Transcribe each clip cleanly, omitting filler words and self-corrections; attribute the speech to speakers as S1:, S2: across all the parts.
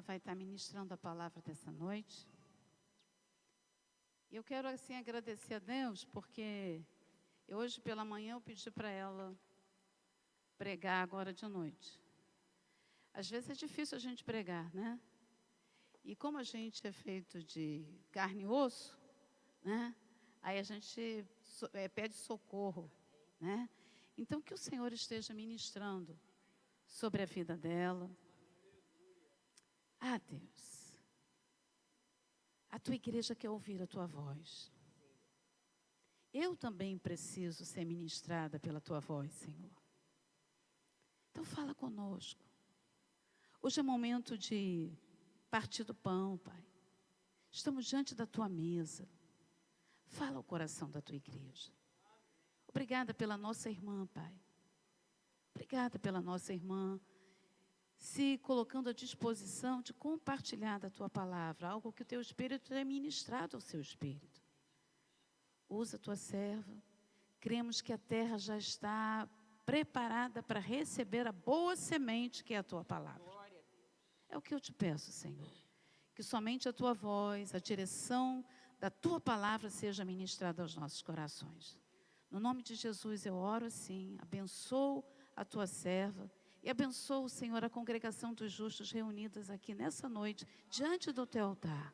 S1: vai estar ministrando a palavra dessa noite. E eu quero, assim, agradecer a Deus, porque hoje pela manhã eu pedi para ela pregar agora de noite. Às vezes é difícil a gente pregar, né? E como a gente é feito de carne e osso, né? Aí a gente pede socorro, né? Então, que o Senhor esteja ministrando sobre a vida dela. Ah, Deus, a tua igreja quer ouvir a tua voz. Eu também preciso ser ministrada pela tua voz, Senhor. Então, fala conosco. Hoje é momento de partir do pão, Pai. Estamos diante da tua mesa. Fala ao coração da tua igreja. Obrigada pela nossa irmã, Pai. Obrigada pela nossa irmã se colocando à disposição de compartilhar da tua palavra, algo que o teu Espírito tem ministrado ao seu Espírito. Usa a tua serva. Cremos que a terra já está preparada para receber a boa semente que é a tua palavra. É o que eu te peço, Senhor. Que somente a tua voz, a direção da tua palavra seja ministrada aos nossos corações. No nome de Jesus eu oro assim, abençoo a tua serva e abençoo, Senhor, a congregação dos justos reunidas aqui nessa noite, diante do teu altar,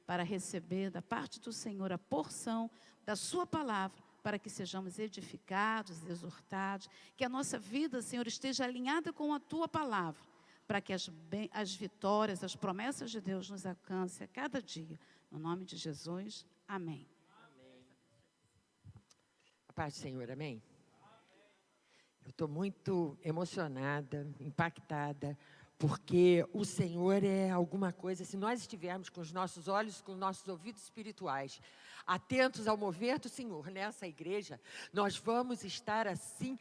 S1: para receber da parte do Senhor a porção da sua palavra, para que sejamos edificados, exortados, que a nossa vida, Senhor, esteja alinhada com a tua palavra, para que as vitórias, as promessas de Deus nos alcancem a cada dia. No nome de Jesus, amém.
S2: A paz do Senhor, amém? Eu estou muito emocionada, impactada, porque o Senhor é alguma coisa, se nós estivermos com os nossos olhos, com os nossos ouvidos espirituais, atentos ao mover do Senhor nessa igreja, nós vamos estar assim,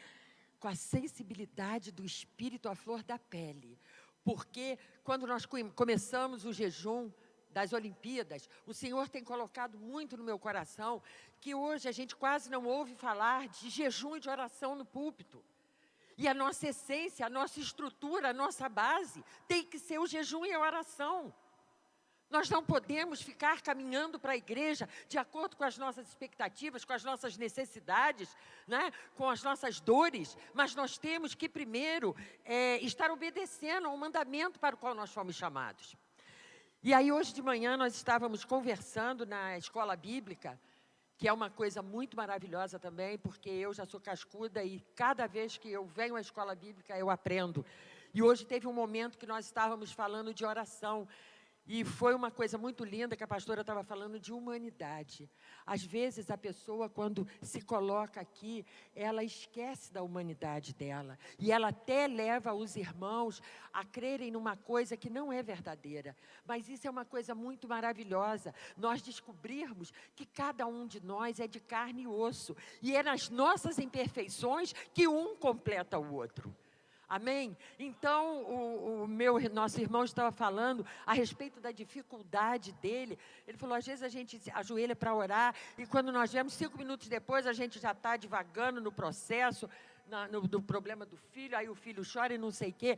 S2: com a sensibilidade do Espírito à flor da pele. Porque quando nós começamos o jejum das Olimpíadas, o Senhor tem colocado muito no meu coração que hoje a gente quase não ouve falar de jejum e de oração no púlpito. E a nossa essência, a nossa estrutura, a nossa base tem que ser o jejum e a oração. Nós não podemos ficar caminhando para a igreja de acordo com as nossas expectativas, com as nossas necessidades, né? Com as nossas dores, mas nós temos que primeiro estar obedecendo ao mandamento para o qual nós fomos chamados. E aí hoje de manhã nós estávamos conversando na escola bíblica, que é uma coisa muito maravilhosa também, porque eu já sou cascuda e cada vez que eu venho à escola bíblica eu aprendo. E hoje teve um momento que nós estávamos falando de oração. E foi uma coisa muito linda que a pastora estava falando de humanidade. Às vezes a pessoa, quando se coloca aqui, ela esquece da humanidade dela. E ela até leva os irmãos a crerem numa coisa que não é verdadeira. Mas isso é uma coisa muito maravilhosa. Nós descobrirmos que cada um de nós é de carne e osso. E é nas nossas imperfeições que um completa o outro. Amém? Então, nosso irmão estava falando a respeito da dificuldade dele. Ele falou, às vezes a gente se ajoelha para orar e quando nós vemos 5 minutos depois, a gente já está devagando no processo, do problema do filho, aí o filho chora e não sei o quê.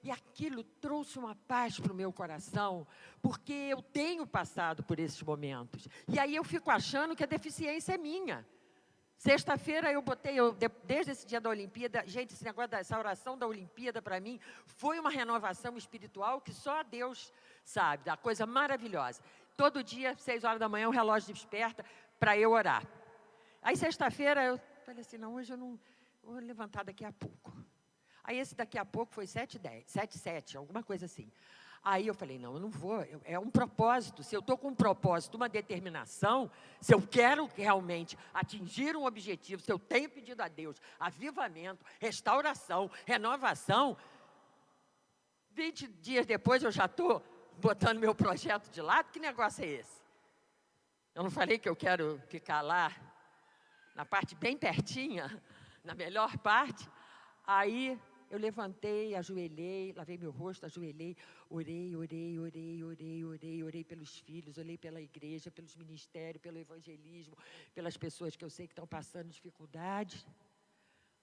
S2: E aquilo trouxe uma paz para o meu coração, porque eu tenho passado por esses momentos. E aí eu fico achando que a deficiência é minha. Sexta-feira desde esse dia da Olimpíada, gente, esse negócio dessa oração da Olimpíada para mim foi uma renovação espiritual que só Deus sabe, da coisa maravilhosa. Todo dia, 6 horas da manhã, o relógio desperta para eu orar. Aí sexta-feira eu falei assim, não, hoje eu não vou levantar daqui a pouco. Aí esse daqui a pouco foi 7h10, 7h07, alguma coisa assim. Aí eu falei, não, eu não vou, é um propósito. Se eu estou com um propósito, uma determinação, se eu quero realmente atingir um objetivo, se eu tenho pedido a Deus avivamento, restauração, renovação, 20 dias depois eu já estou botando meu projeto de lado, que negócio é esse? Eu não falei que eu quero ficar lá, na parte bem pertinha, na melhor parte? Aí eu levantei, ajoelhei, lavei meu rosto, ajoelhei, orei pelos filhos, orei pela igreja, pelos ministérios, pelo evangelismo, pelas pessoas que eu sei que estão passando dificuldades.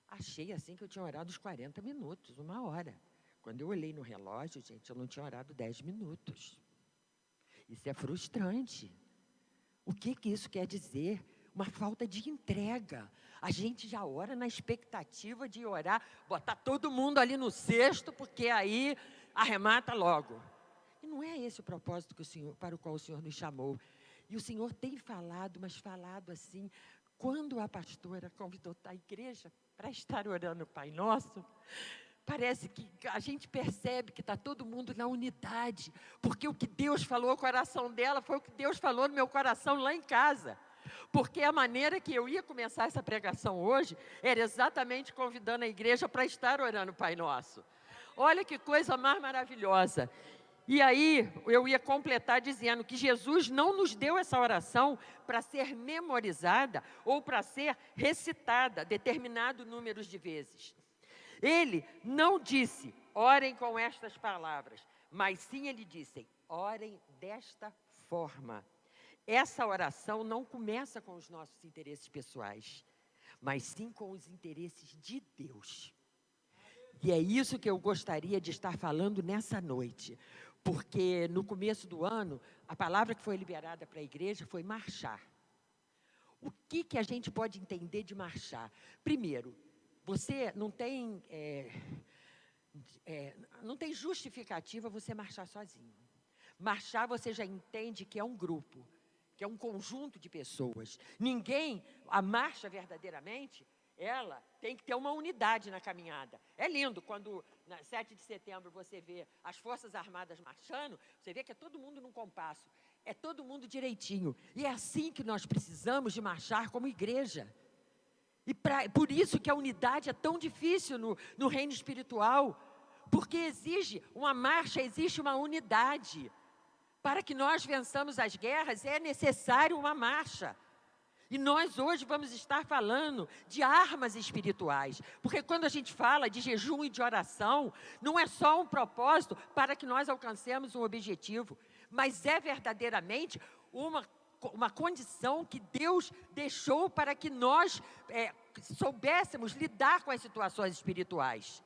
S2: Achei assim que eu tinha orado uns 40 minutos, 1 hora. Quando eu olhei no relógio, gente, eu não tinha orado 10 minutos. Isso é frustrante. O que isso quer dizer? Uma falta de entrega. A gente já ora na expectativa de orar, botar todo mundo ali no cesto, porque aí arremata logo. E não é esse o propósito para o qual o Senhor nos chamou. E o Senhor tem falado, mas falado assim, quando a pastora convidou a igreja para estar orando o Pai Nosso, parece que a gente percebe que está todo mundo na unidade, porque o que Deus falou ao coração dela foi o que Deus falou no meu coração lá em casa. Porque a maneira que eu ia começar essa pregação hoje era exatamente convidando a igreja para estar orando o Pai Nosso. Olha que coisa mais maravilhosa. E aí eu ia completar dizendo que Jesus não nos deu essa oração para ser memorizada ou para ser recitada determinado número de vezes. Ele não disse, orem com estas palavras, mas sim ele disse, orem desta forma. Essa oração não começa com os nossos interesses pessoais, mas sim com os interesses de Deus. E é isso que eu gostaria de estar falando nessa noite, porque no começo do ano, a palavra que foi liberada para a igreja foi marchar. O que a gente pode entender de marchar? Primeiro, você não tem justificativa você marchar sozinho. Marchar você já entende que é um grupo, que é um conjunto de pessoas. A marcha verdadeiramente, ela tem que ter uma unidade na caminhada. É lindo quando, na 7 de setembro, você vê as Forças Armadas marchando, você vê que é todo mundo num compasso, é todo mundo direitinho. E é assim que nós precisamos de marchar como igreja. E por isso que a unidade é tão difícil no reino espiritual, porque existe uma marcha, existe uma unidade. Para que nós vençamos as guerras, é necessário uma marcha. E nós hoje vamos estar falando de armas espirituais, porque quando a gente fala de jejum e de oração, não é só um propósito para que nós alcancemos um objetivo, mas é verdadeiramente uma condição que Deus deixou para que nós soubéssemos lidar com as situações espirituais.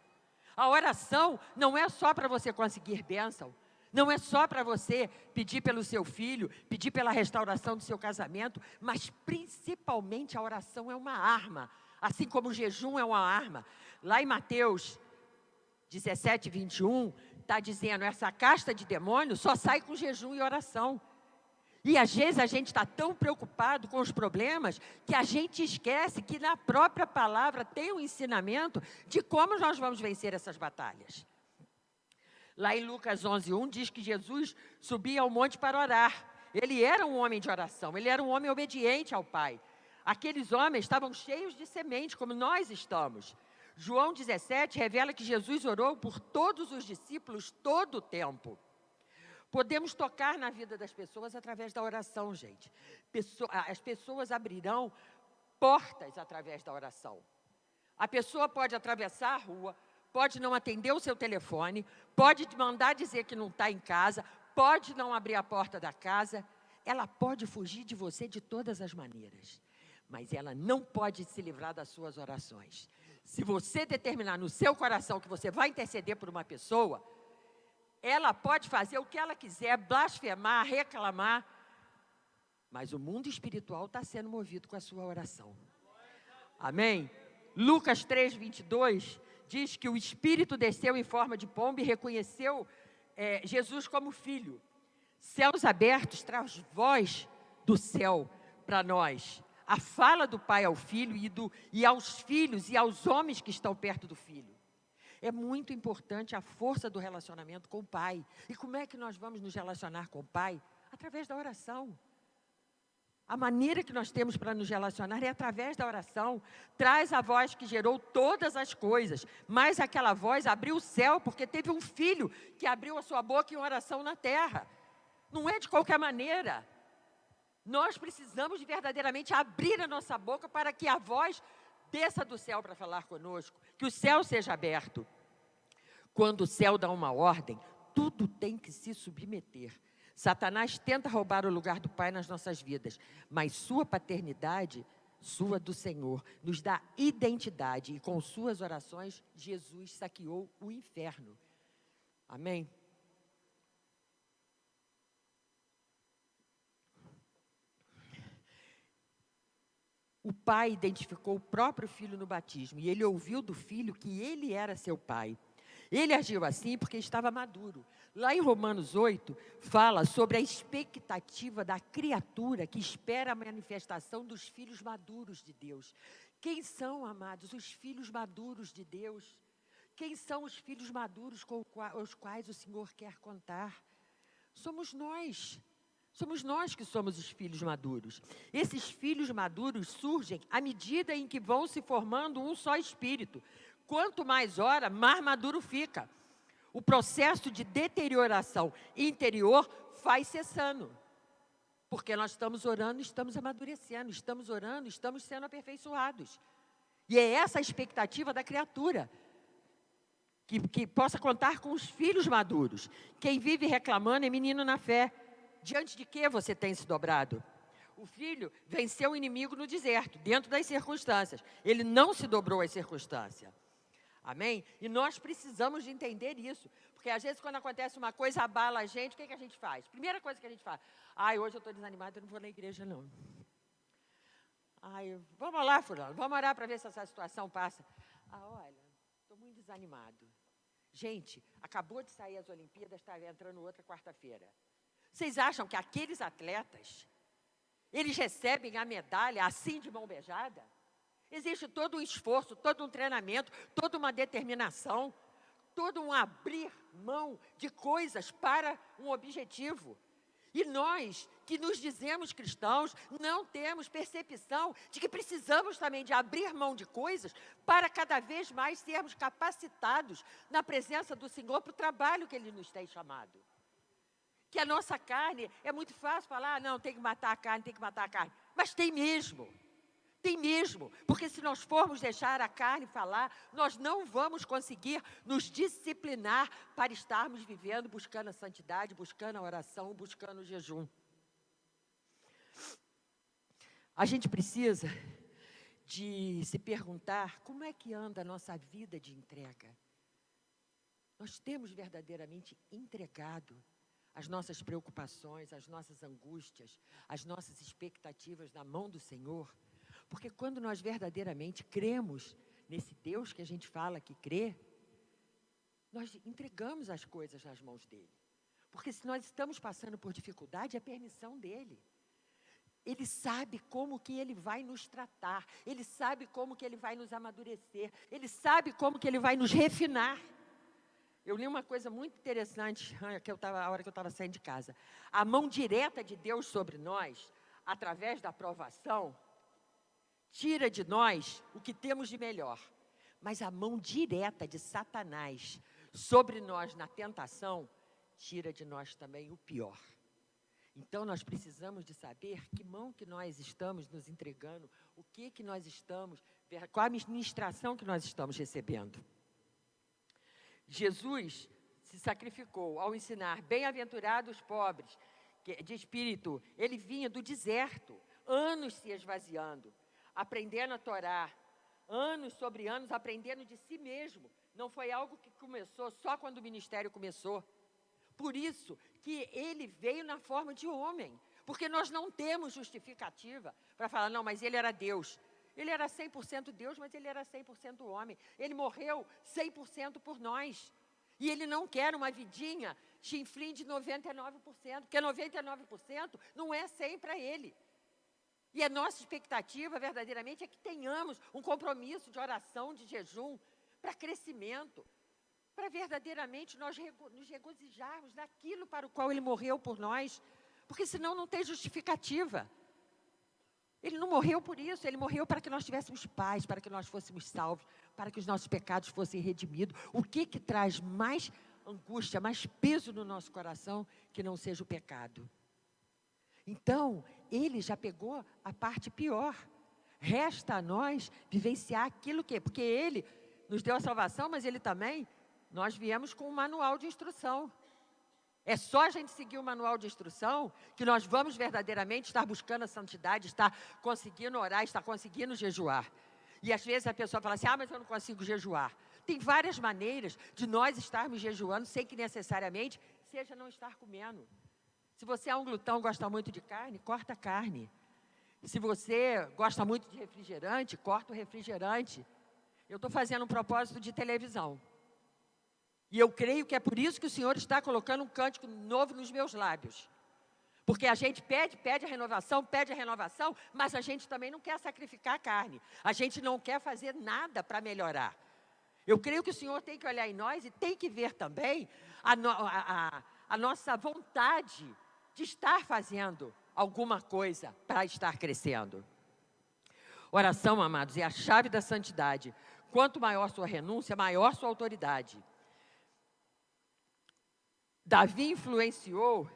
S2: A oração não é só para você conseguir bênção, não é só para você pedir pelo seu filho, pedir pela restauração do seu casamento, mas principalmente a oração é uma arma, assim como o jejum é uma arma. Lá em Mateus 17, 21, está dizendo, essa casta de demônios só sai com jejum e oração. E às vezes a gente está tão preocupado com os problemas que a gente esquece que na própria palavra tem um ensinamento de como nós vamos vencer essas batalhas. Lá em Lucas 11:1 diz que Jesus subia ao monte para orar. Ele era um homem de oração, ele era um homem obediente ao Pai. Aqueles homens estavam cheios de semente, como nós estamos. João 17 revela que Jesus orou por todos os discípulos todo o tempo. Podemos tocar na vida das pessoas através da oração, gente. As pessoas abrirão portas através da oração. A pessoa pode atravessar a rua, pode não atender o seu telefone, pode mandar dizer que não está em casa, pode não abrir a porta da casa. Ela pode fugir de você de todas as maneiras, mas ela não pode se livrar das suas orações. Se você determinar no seu coração que você vai interceder por uma pessoa, ela pode fazer o que ela quiser, blasfemar, reclamar, mas o mundo espiritual está sendo movido com a sua oração. Amém? Lucas 3:22 diz que o Espírito desceu em forma de pomba e reconheceu Jesus como filho. Céus abertos traz voz do céu para nós. A fala do Pai ao Filho e aos filhos e aos homens que estão perto do Filho. É muito importante a força do relacionamento com o Pai. E como é que nós vamos nos relacionar com o Pai? Através da oração. A maneira que nós temos para nos relacionar é através da oração. Traz a voz que gerou todas as coisas, mas aquela voz abriu o céu, porque teve um filho que abriu a sua boca em oração na terra. Não é de qualquer maneira. Nós precisamos de verdadeiramente abrir a nossa boca para que a voz desça do céu para falar conosco, que o céu seja aberto. Quando o céu dá uma ordem, tudo tem que se submeter. Satanás tenta roubar o lugar do Pai nas nossas vidas, mas sua paternidade, sua do Senhor, nos dá identidade, e com suas orações, Jesus saqueou o inferno. Amém? O pai identificou o próprio filho no batismo e ele ouviu do filho que ele era seu pai. Ele agiu assim porque estava maduro. Lá em Romanos 8, fala sobre a expectativa da criatura que espera a manifestação dos filhos maduros de Deus. Quem são, amados, os filhos maduros de Deus? Quem são os filhos maduros com os quais o Senhor quer contar? Somos nós. Somos nós que somos os filhos maduros. Esses filhos maduros surgem à medida em que vão se formando um só espírito. Quanto mais ora, mais maduro fica. O processo de deterioração interior vai cessando. Porque nós estamos orando, estamos amadurecendo, estamos orando, estamos sendo aperfeiçoados. E é essa a expectativa da criatura. Que possa contar com os filhos maduros. Quem vive reclamando é menino na fé. Diante de que você tem se dobrado? O filho venceu o inimigo no deserto, dentro das circunstâncias. Ele não se dobrou às circunstâncias. Amém? E nós precisamos de entender isso. Porque às vezes quando acontece uma coisa, abala a gente, o que a gente faz? Primeira coisa que a gente faz. Hoje eu estou desanimado, eu não vou na igreja não. Vamos lá, fulano, vamos orar para ver se essa situação passa. Olha, estou muito desanimado. Gente, acabou de sair as Olimpíadas, está entrando outra quarta-feira. Vocês acham que aqueles atletas, eles recebem a medalha assim de mão beijada? Existe todo um esforço, todo um treinamento, toda uma determinação, todo um abrir mão de coisas para um objetivo. E nós, que nos dizemos cristãos, não temos percepção de que precisamos também de abrir mão de coisas para cada vez mais sermos capacitados na presença do Senhor para o trabalho que Ele nos tem chamado. Que a nossa carne, é muito fácil falar, não, tem que matar a carne, tem que matar a carne. Mas tem mesmo, porque se nós formos deixar a carne falar, nós não vamos conseguir nos disciplinar para estarmos vivendo, buscando a santidade, buscando a oração, buscando o jejum. A gente precisa de se perguntar, como é que anda a nossa vida de entrega? Nós temos verdadeiramente entregado as nossas preocupações, as nossas angústias, as nossas expectativas na mão do Senhor? Porque quando nós verdadeiramente cremos nesse Deus que a gente fala que crê, nós entregamos as coisas nas mãos dEle. Porque se nós estamos passando por dificuldade, é permissão dEle. Ele sabe como que Ele vai nos tratar, Ele sabe como que Ele vai nos amadurecer, Ele sabe como que Ele vai nos refinar. Eu li uma coisa muito interessante a hora que eu estava saindo de casa. A mão direta de Deus sobre nós, através da provação, tira de nós o que temos de melhor. Mas a mão direta de Satanás sobre nós na tentação, tira de nós também o pior. Então nós precisamos de saber que mão que nós estamos nos entregando, o que nós estamos, qual a ministração que nós estamos recebendo. Jesus se sacrificou ao ensinar bem-aventurados os pobres de espírito. Ele vinha do deserto, anos se esvaziando, aprendendo a Torá, anos sobre anos aprendendo de si mesmo. Não foi algo que começou só quando o ministério começou. Por isso que ele veio na forma de homem, porque nós não temos justificativa para falar, não, mas ele era Deus. Ele era 100% Deus, mas ele era 100% homem. Ele morreu 100% por nós. E ele não quer uma vidinha chinflim de 99%, porque 99% não é 100% para ele. E a nossa expectativa, verdadeiramente, é que tenhamos um compromisso de oração, de jejum, para crescimento, para verdadeiramente nós nos regozijarmos naquilo para o qual ele morreu por nós, porque senão não tem justificativa. Ele não morreu por isso, ele morreu para que nós tivéssemos paz, para que nós fôssemos salvos, para que os nossos pecados fossem redimidos. O que traz mais angústia, mais peso no nosso coração que não seja o pecado? Então, ele já pegou a parte pior. Resta a nós vivenciar aquilo que... Porque ele nos deu a salvação, mas ele também... Nós viemos com um manual de instrução. É só a gente seguir o manual de instrução que nós vamos verdadeiramente estar buscando a santidade, estar conseguindo orar, estar conseguindo jejuar. E às vezes a pessoa fala assim, mas eu não consigo jejuar. Tem várias maneiras de nós estarmos jejuando sem que necessariamente seja não estar comendo. Se você é um glutão, gosta muito de carne, corta a carne. Se você gosta muito de refrigerante, corta o refrigerante. Eu estou fazendo um propósito de televisão. E eu creio que é por isso que o Senhor está colocando um cântico novo nos meus lábios. Porque a gente pede a renovação, mas a gente também não quer sacrificar a carne. A gente não quer fazer nada para melhorar. Eu creio que o Senhor tem que olhar em nós e tem que ver também a nossa vontade de estar fazendo alguma coisa para estar crescendo. Oração, amados, é a chave da santidade. Quanto maior sua renúncia, maior sua autoridade. Davi influenciou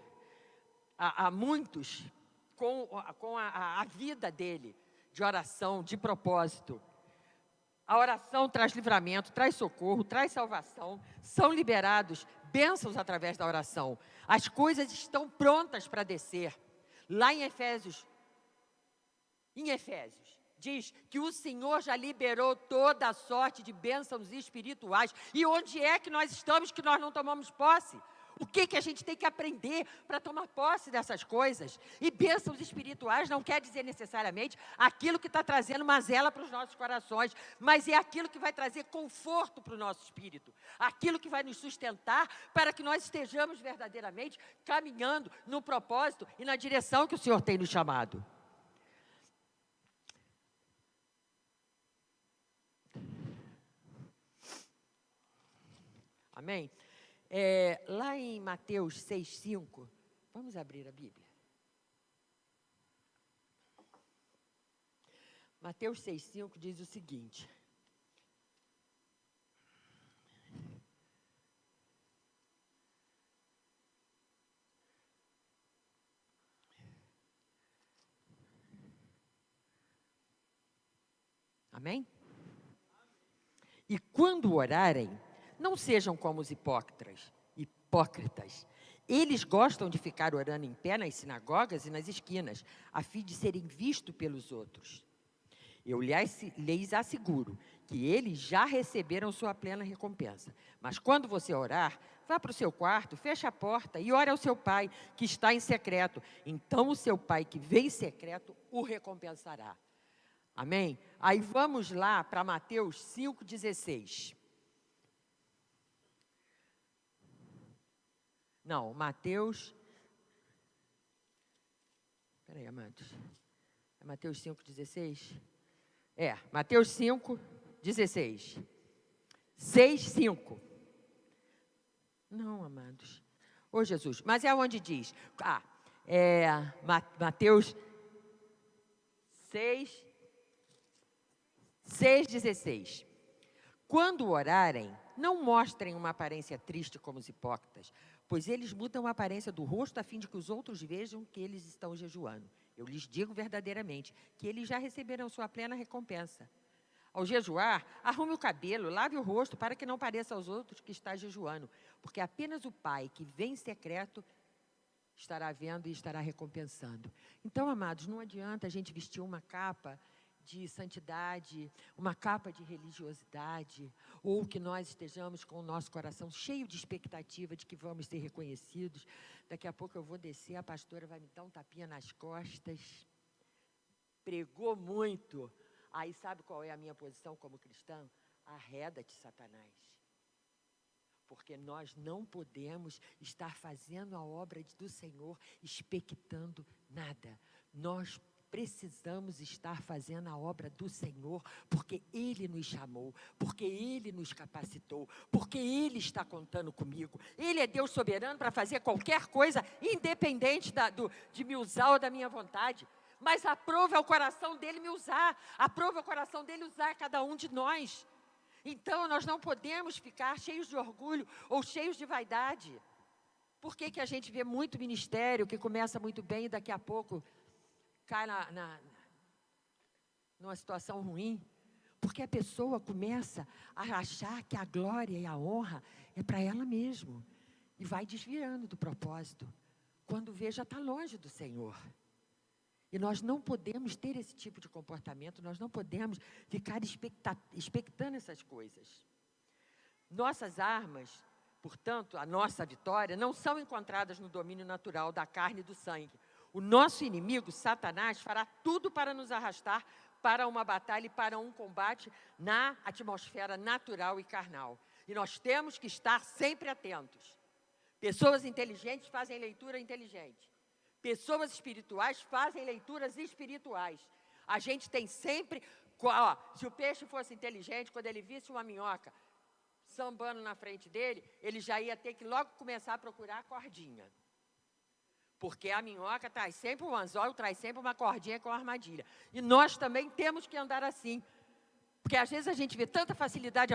S2: a muitos com a vida dele, de oração, de propósito. A oração traz livramento, traz socorro, traz salvação. São liberados bênçãos através da oração. As coisas estão prontas para descer. Lá em Efésios, diz que o Senhor já liberou toda a sorte de bênçãos espirituais. E onde é que nós estamos que nós não tomamos posse? O que a gente tem que aprender para tomar posse dessas coisas? E bênçãos espirituais não quer dizer necessariamente aquilo que está trazendo mazela para os nossos corações, mas é aquilo que vai trazer conforto para o nosso espírito, aquilo que vai nos sustentar para que nós estejamos verdadeiramente caminhando no propósito e na direção que o Senhor tem nos chamado. Amém? Lá em Mateus 6,5, vamos abrir a Bíblia. Mateus 6,5 diz o seguinte. Amém? E quando orarem, não sejam como os hipócritas. Eles gostam de ficar orando em pé nas sinagogas e nas esquinas, a fim de serem vistos pelos outros. Eu lhes asseguro que eles já receberam sua plena recompensa. Mas quando você orar, vá para o seu quarto, feche a porta e ore ao seu pai, que está em secreto. Então o seu pai que vem em secreto o recompensará. Amém? Aí vamos lá para Mateus 5,16. Não, Mateus... Espera aí, amados. É Mateus 5,16? Mateus 5,16. 6,5. Não, amados. Ô, Jesus, mas é onde diz? Mateus 6,16. Quando orarem, não mostrem uma aparência triste como os hipócritas, pois eles mudam a aparência do rosto a fim de que os outros vejam que eles estão jejuando. Eu lhes digo verdadeiramente que eles já receberam sua plena recompensa. Ao jejuar, arrume o cabelo, lave o rosto, para que não pareça aos outros que está jejuando, porque apenas o Pai que vem em secreto estará vendo e estará recompensando. Então, amados, não adianta a gente vestir uma capa de santidade, uma capa de religiosidade, ou que nós estejamos com o nosso coração cheio de expectativa de que vamos ser reconhecidos. Daqui a pouco eu vou descer, a pastora vai me dar um tapinha nas costas. Pregou muito. Aí sabe qual é a minha posição como cristã? Arreda-te, Satanás. Porque nós não podemos estar fazendo a obra do Senhor expectando nada. Nós precisamos estar fazendo a obra do Senhor, porque Ele nos chamou, porque Ele nos capacitou, porque Ele está contando comigo. Ele é Deus soberano para fazer qualquer coisa, independente de me usar ou da minha vontade. Mas aprove ao coração dEle me usar, aprove ao coração dEle usar cada um de nós. Então, nós não podemos ficar cheios de orgulho ou cheios de vaidade. Por que a gente vê muito ministério que começa muito bem e daqui a pouco cai numa situação ruim? Porque a pessoa começa a achar que a glória e a honra é para ela mesma e vai desviando do propósito. Quando vê, já está longe do Senhor. E nós não podemos ter esse tipo de comportamento, nós não podemos ficar expectando essas coisas. Nossas armas, portanto, a nossa vitória, não são encontradas no domínio natural da carne e do sangue. O nosso inimigo, Satanás, fará tudo para nos arrastar para uma batalha e para um combate na atmosfera natural e carnal. E nós temos que estar sempre atentos. Pessoas inteligentes fazem leitura inteligente. Pessoas espirituais fazem leituras espirituais. A gente tem sempre... se o peixe fosse inteligente, quando ele visse uma minhoca sambando na frente dele, ele já ia ter que logo começar a procurar a cordinha. Porque a minhoca traz sempre um anzol, traz sempre uma cordinha com armadilha. E nós também temos que andar assim. Porque às vezes a gente vê tanta facilidade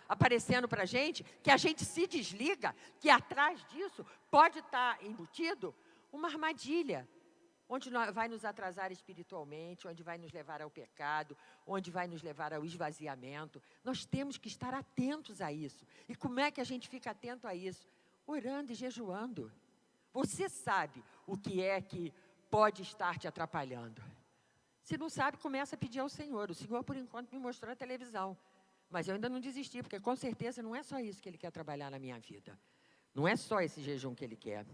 S2: aparecendo para a gente, que a gente se desliga, que atrás disso pode estar embutido uma armadilha, onde vai nos atrasar espiritualmente, onde vai nos levar ao pecado, onde vai nos levar ao esvaziamento. Nós temos que estar atentos a isso. E como é que a gente fica atento a isso? Orando e jejuando. Você sabe o que é que pode estar te atrapalhando. Se não sabe, começa a pedir ao Senhor. O Senhor, por enquanto, me mostrou a televisão. Mas eu ainda não desisti, porque com certeza não é só isso que Ele quer trabalhar na minha vida. Não é só esse jejum que Ele quer.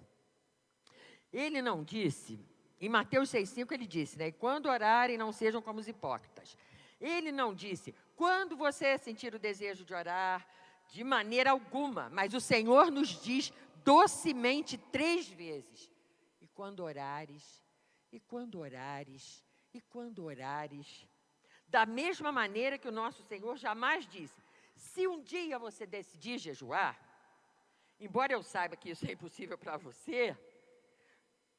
S2: Ele não disse, em Mateus 6,5 Ele disse, né? Quando orarem, não sejam como os hipócritas. Ele não disse, quando você sentir o desejo de orar, de maneira alguma. Mas o Senhor nos diz docemente 3 vezes. E quando orares, e quando orares, e quando orares. Da mesma maneira que o nosso Senhor jamais disse, se um dia você decidir jejuar, embora eu saiba que isso é impossível para você,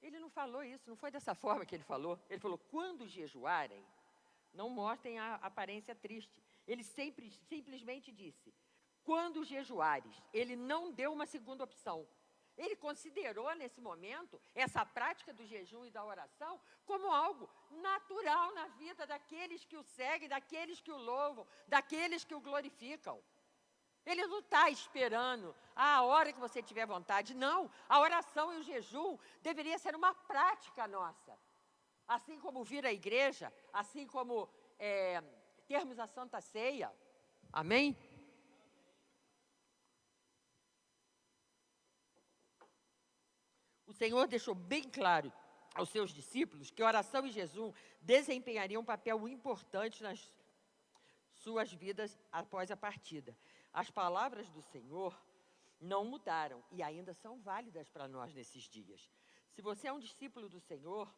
S2: Ele não falou isso, não foi dessa forma que Ele falou. Ele falou, quando jejuarem, não mostrem a aparência triste. Ele simplesmente disse, quando jejuares. Ele não deu uma segunda opção. Ele considerou, nesse momento, essa prática do jejum e da oração como algo natural na vida daqueles que o seguem, daqueles que o louvam, daqueles que o glorificam. Ele não está esperando a hora que você tiver vontade. Não, a oração e o jejum deveria ser uma prática nossa. Assim como vir à igreja, assim como termos a Santa Ceia. Amém? O Senhor deixou bem claro aos seus discípulos que oração e jejum desempenhariam um papel importante nas suas vidas após a partida. As palavras do Senhor não mudaram e ainda são válidas para nós nesses dias. Se você é um discípulo do Senhor,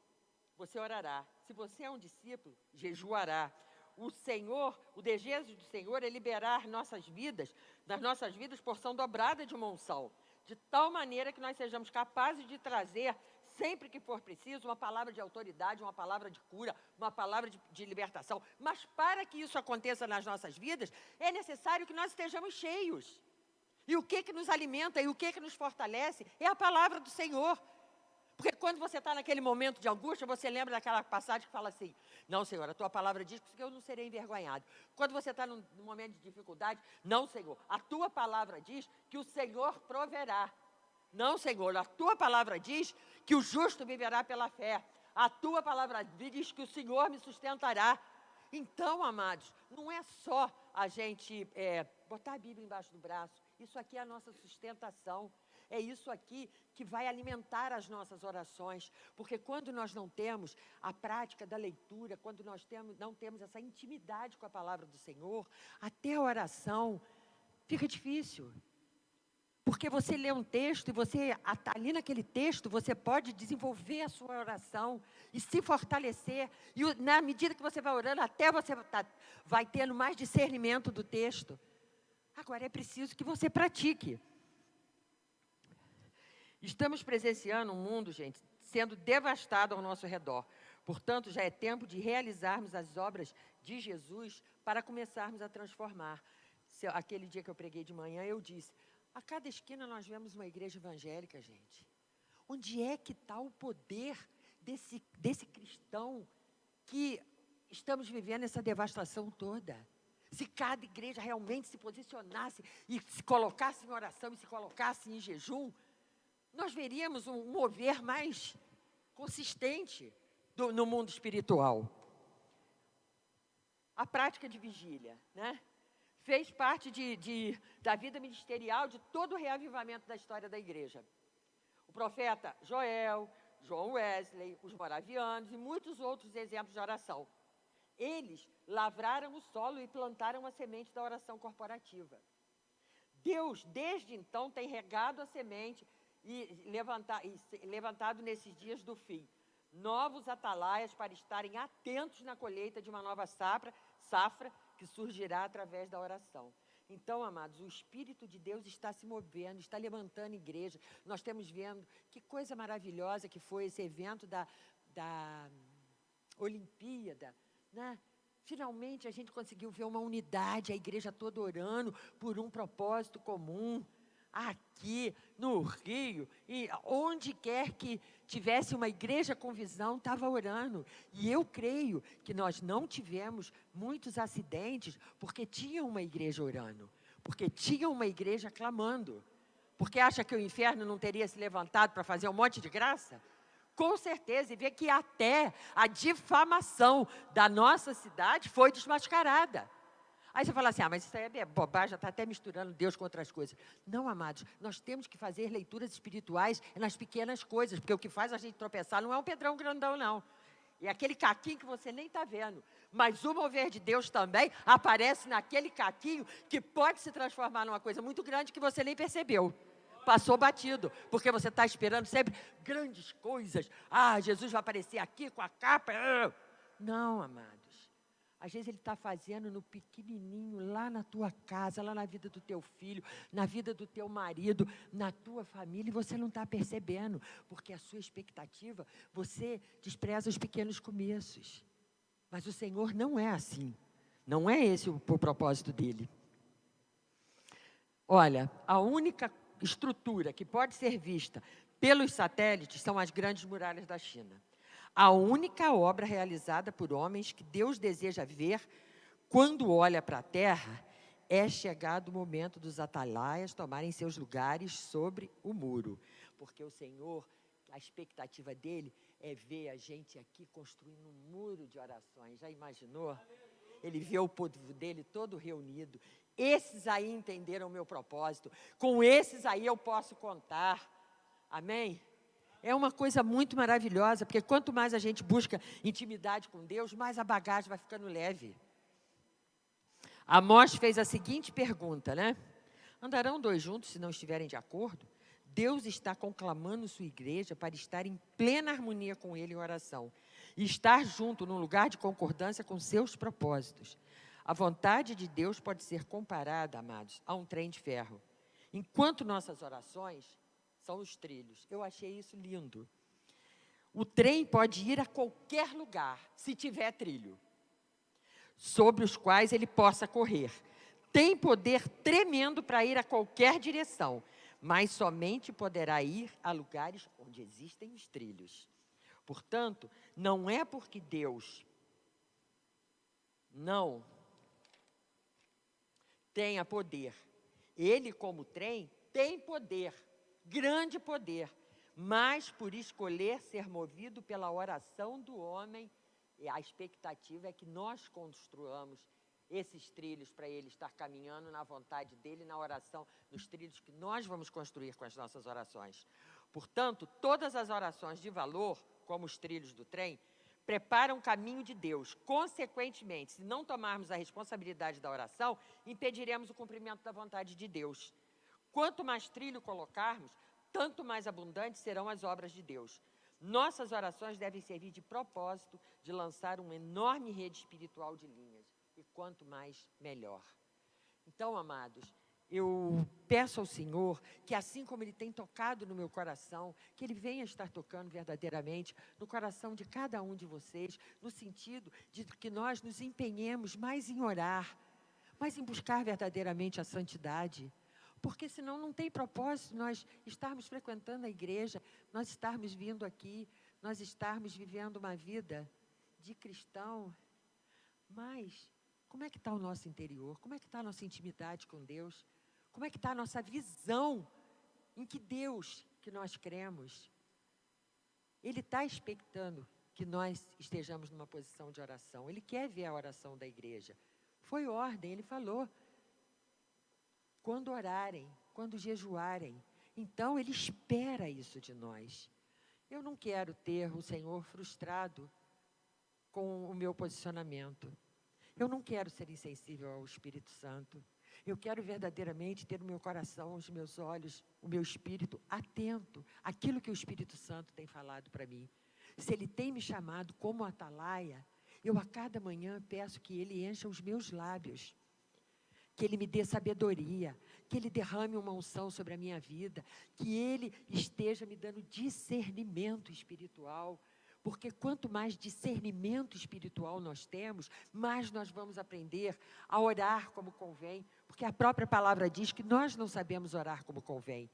S2: você orará. Se você é um discípulo, jejuará. O desejo do Senhor é liberar nas nossas vidas, porção dobrada de uma unção. De tal maneira que nós sejamos capazes de trazer, sempre que for preciso, uma palavra de autoridade, uma palavra de cura, uma palavra de libertação. Mas para que isso aconteça nas nossas vidas, é necessário que nós estejamos cheios. E o que nos alimenta e o que nos fortalece é a palavra do Senhor. Porque quando você está naquele momento de angústia, você lembra daquela passagem que fala assim, não, Senhor, a tua palavra diz que eu não serei envergonhado. Quando você está num momento de dificuldade, não, Senhor, a tua palavra diz que o Senhor proverá. Não, Senhor, a tua palavra diz que o justo viverá pela fé. A tua palavra diz que o Senhor me sustentará. Então, amados, não é só a gente botar a Bíblia embaixo do braço. Isso aqui é a nossa sustentação. É isso aqui que vai alimentar as nossas orações, porque quando nós não temos a prática da leitura, quando nós não temos essa intimidade com a palavra do Senhor, até a oração fica difícil. Porque você lê um texto e você, ali naquele texto, você pode desenvolver a sua oração e se fortalecer. E na medida que você vai orando, até você vai tendo mais discernimento do texto. Agora é preciso que você pratique. Estamos presenciando um mundo, gente, sendo devastado ao nosso redor. Portanto, já é tempo de realizarmos as obras de Jesus para começarmos a transformar. Aquele dia que eu preguei de manhã, eu disse, a cada esquina nós vemos uma igreja evangélica, gente. Onde é que está o poder desse cristão que estamos vivendo essa devastação toda? Se cada igreja realmente se posicionasse e se colocasse em oração e se colocasse em jejum, nós veríamos um mover mais consistente no mundo espiritual. A prática de vigília, né? fez parte da vida ministerial de todo o reavivamento da história da igreja. O profeta Joel, John Wesley, os moravianos e muitos outros exemplos de oração. Eles lavraram o solo e plantaram a semente da oração corporativa. Deus, desde então, tem regado a semente e levantado nesses dias do fim novos atalaias para estarem atentos na colheita de uma nova safra que surgirá através da oração. Então, amados, o Espírito de Deus está se movendo, está levantando igreja. Nós temos vendo que coisa maravilhosa que foi esse evento da Olimpíada, né? Finalmente a gente conseguiu ver uma unidade, a igreja toda orando por um propósito comum. Aqui no Rio, e onde quer que tivesse uma igreja com visão, estava orando. E eu creio que nós não tivemos muitos acidentes porque tinha uma igreja orando, porque tinha uma igreja clamando. Porque acha que o inferno não teria se levantado para fazer um monte de graça? Com certeza, e vê que até a difamação da nossa cidade foi desmascarada. Aí você fala assim, mas isso aí é bobagem, já está até misturando Deus com outras coisas. Não, amados, nós temos que fazer leituras espirituais nas pequenas coisas, porque o que faz a gente tropeçar não é um pedrão grandão, não. É aquele caquinho que você nem está vendo. Mas o mover de Deus também aparece naquele caquinho que pode se transformar numa coisa muito grande que você nem percebeu. Passou batido, porque você está esperando sempre grandes coisas. Jesus vai aparecer aqui com a capa. Não, amados. Às vezes Ele está fazendo no pequenininho, lá na tua casa, lá na vida do teu filho, na vida do teu marido, na tua família, e você não está percebendo, porque a sua expectativa, você despreza os pequenos começos. Mas o Senhor não é assim. Não é esse o propósito dEle. Olha, a única estrutura que pode ser vista pelos satélites são as grandes muralhas da China. A única obra realizada por homens que Deus deseja ver quando olha para a terra é chegado o momento dos atalaias tomarem seus lugares sobre o muro. Porque o Senhor, a expectativa dele é ver a gente aqui construindo um muro de orações. Já imaginou? Ele vê o povo dele todo reunido. Esses aí entenderam o meu propósito. Com esses aí eu posso contar. Amém? É uma coisa muito maravilhosa, porque quanto mais a gente busca intimidade com Deus, mais a bagagem vai ficando leve. Amós fez a seguinte pergunta, né? Andarão dois juntos se não estiverem de acordo? Deus está conclamando sua igreja para estar em plena harmonia com Ele em oração. E estar junto num lugar de concordância com seus propósitos. A vontade de Deus pode ser comparada, amados, a um trem de ferro. Enquanto nossas orações são os trilhos. Eu achei isso lindo. O trem pode ir a qualquer lugar, se tiver trilho, sobre os quais ele possa correr. Tem poder tremendo para ir a qualquer direção, mas somente poderá ir a lugares onde existem os trilhos. Portanto, não é porque Deus não tenha poder. Ele, como trem, tem poder. Grande poder, mas por escolher ser movido pela oração do homem, e a expectativa é que nós construamos esses trilhos para ele estar caminhando na vontade dele, na oração, nos trilhos que nós vamos construir com as nossas orações. Portanto, todas as orações de valor, como os trilhos do trem, preparam o caminho de Deus. Consequentemente, se não tomarmos a responsabilidade da oração, impediremos o cumprimento da vontade de Deus. Quanto mais trilho colocarmos, tanto mais abundantes serão as obras de Deus. Nossas orações devem servir de propósito de lançar uma enorme rede espiritual de linhas. E quanto mais, melhor. Então, amados, eu peço ao Senhor que, assim como Ele tem tocado no meu coração, que Ele venha estar tocando verdadeiramente no coração de cada um de vocês, no sentido de que nós nos empenhemos mais em orar, mais em buscar verdadeiramente a santidade. Porque senão não tem propósito nós estarmos frequentando a igreja, nós estarmos vindo aqui, nós estarmos vivendo uma vida de cristão. Mas como é que está o nosso interior? Como é que está a nossa intimidade com Deus? Como é que está a nossa visão em que Deus que nós cremos? Ele está expectando que nós estejamos numa posição de oração. Ele quer ver a oração da igreja. Foi ordem, ele falou. quando orarem, quando jejuarem. Então, Ele espera isso de nós. Eu não quero ter o Senhor frustrado com o meu posicionamento. Eu não quero ser insensível ao Espírito Santo. Eu quero verdadeiramente ter o meu coração, os meus olhos, o meu espírito atento àquilo que o Espírito Santo tem falado para mim. Se Ele tem me chamado como atalaia, eu a cada manhã peço que Ele encha os meus lábios, que Ele me dê sabedoria, que Ele derrame uma unção sobre a minha vida, que Ele esteja me dando discernimento espiritual, porque quanto mais discernimento espiritual nós temos, mais nós vamos aprender a orar como convém, porque a própria palavra diz que nós não sabemos orar como convém,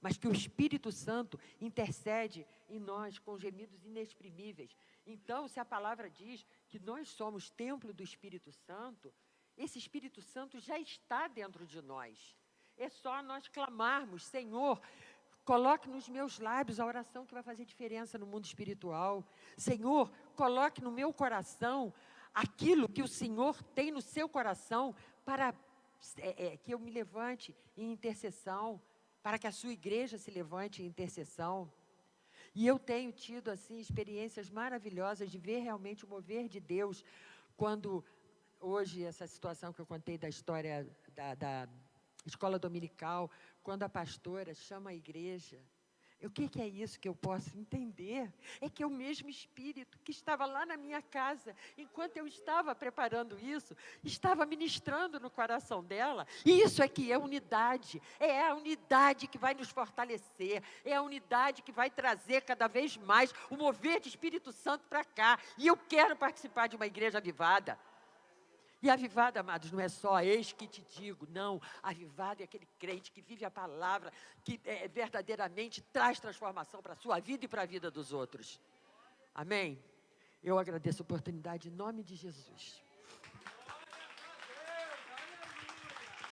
S2: mas que o Espírito Santo intercede em nós com gemidos inexprimíveis. Então, se a palavra diz que nós somos templo do Espírito Santo, esse Espírito Santo já está dentro de nós. É só nós clamarmos: Senhor, coloque nos meus lábios a oração que vai fazer diferença no mundo espiritual. Senhor, coloque no meu coração aquilo que o Senhor tem no seu coração para que eu me levante em intercessão, para que a sua igreja se levante em intercessão. E eu tenho tido, assim, experiências maravilhosas de ver realmente o mover de Deus, quando hoje, essa situação que eu contei da história da escola dominical, quando a pastora chama a igreja. O que é isso que eu posso entender? É que é o mesmo Espírito que estava lá na minha casa, enquanto eu estava preparando isso, estava ministrando no coração dela. E isso é que é unidade. É a unidade que vai nos fortalecer. É a unidade que vai trazer cada vez mais o mover de Espírito Santo para cá. E eu quero participar de uma igreja avivada. E avivado, amados, não é só eis que te digo, não. Avivado é aquele crente que vive a palavra, que verdadeiramente traz transformação para a sua vida e para a vida dos outros. Amém? Eu agradeço a oportunidade em nome de Jesus.